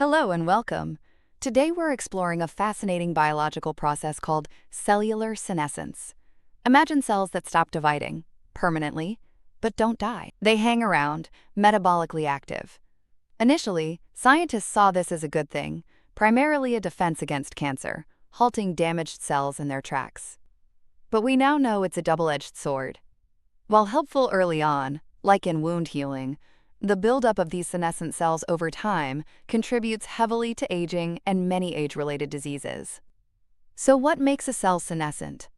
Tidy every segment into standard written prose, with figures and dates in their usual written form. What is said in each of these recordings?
Hello and welcome. Today we're exploring a fascinating biological process called cellular senescence. Imagine cells that stop dividing permanently, but don't die. They hang around, metabolically active. Initially, scientists saw this as a good thing, primarily a defense against cancer, halting damaged cells in their tracks. But we now know it's a double-edged sword. While helpful early on, like in wound healing, the buildup of these senescent cells over time contributes heavily to aging and many age-related diseases. So what makes a cell senescent?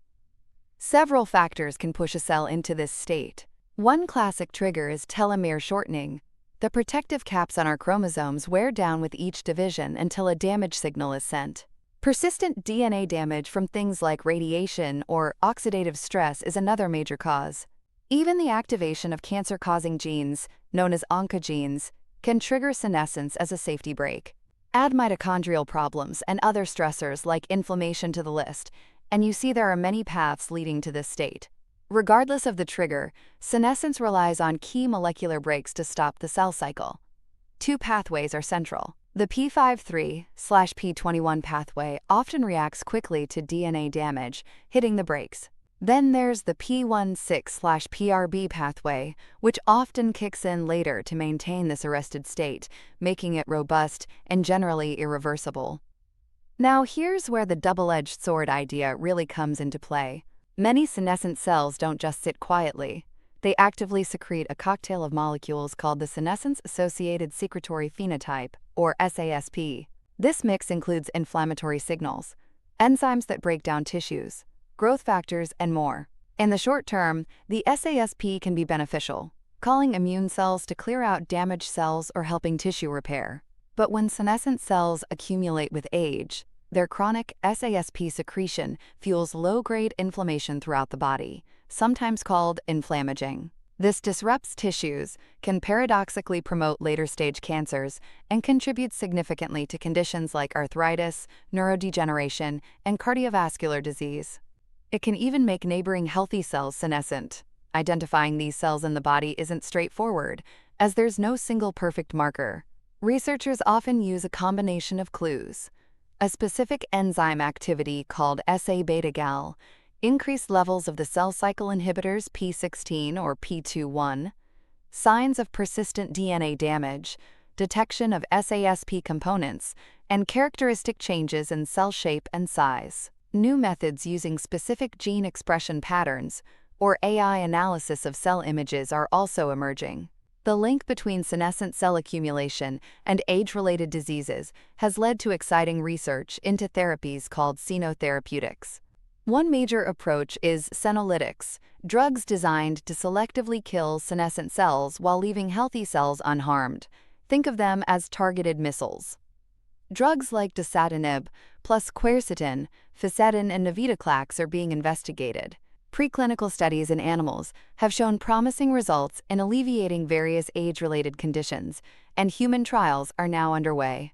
Several factors can push a cell into this state. One classic trigger is telomere shortening. The protective caps on our chromosomes wear down with each division until a damage signal is sent. Persistent DNA damage from things like radiation or oxidative stress is another major cause. Even the activation of cancer-causing genes, known as oncogenes, can trigger senescence as a safety brake. Add mitochondrial problems and other stressors like inflammation to the list, and you see there are many paths leading to this state. Regardless of the trigger, senescence relies on key molecular breaks to stop the cell cycle. Two pathways are central. The p53/p21 pathway often reacts quickly to DNA damage, hitting the brakes. Then there's the p16/PRB pathway, which often kicks in later to maintain this arrested state, making it robust and generally irreversible. Now here's where the double-edged sword idea really comes into play. Many senescent cells don't just sit quietly. They actively secrete a cocktail of molecules called the senescence-associated secretory phenotype, or SASP. This mix includes inflammatory signals, enzymes that break down tissues, growth factors, and more. In the short term, the SASP can be beneficial, calling immune cells to clear out damaged cells or helping tissue repair. But when senescent cells accumulate with age, their chronic SASP secretion fuels low-grade inflammation throughout the body, sometimes called inflammaging. This disrupts tissues, can paradoxically promote later-stage cancers, and contributes significantly to conditions like arthritis, neurodegeneration, and cardiovascular disease. It can even make neighboring healthy cells senescent. Identifying these cells in the body isn't straightforward, as there's no single perfect marker. Researchers often use a combination of clues: a specific enzyme activity called SA-beta-gal, increased levels of the cell cycle inhibitors P16 or P21, signs of persistent DNA damage, detection of SASP components, and characteristic changes in cell shape and size. New methods using specific gene expression patterns, or AI analysis of cell images, are also emerging. The link between senescent cell accumulation and age-related diseases has led to exciting research into therapies called xenotherapeutics. One major approach is senolytics, drugs designed to selectively kill senescent cells while leaving healthy cells unharmed. Think of them as targeted missiles. Drugs like dasatinib, plus quercetin, fisetin, and navitoclax are being investigated. Preclinical studies in animals have shown promising results in alleviating various age-related conditions, and human trials are now underway.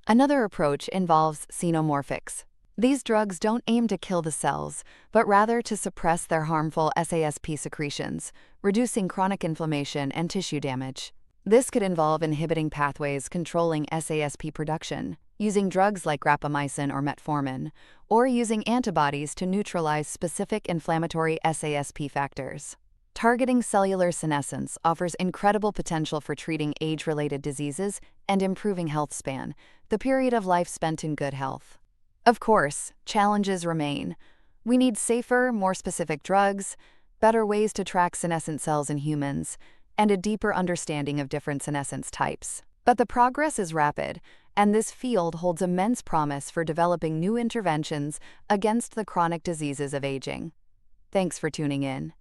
Another approach involves senomorphics. These drugs don't aim to kill the cells, but rather to suppress their harmful SASP secretions, reducing chronic inflammation and tissue damage. This could involve inhibiting pathways controlling SASP production, using drugs like rapamycin or metformin, or using antibodies to neutralize specific inflammatory SASP factors. Targeting cellular senescence offers incredible potential for treating age-related diseases and improving health span, the period of life spent in good health. Of course, challenges remain. We need safer, more specific drugs, better ways to track senescent cells in humans, and a deeper understanding of different senescence types. But the progress is rapid, and this field holds immense promise for developing new interventions against the chronic diseases of aging. Thanks for tuning in.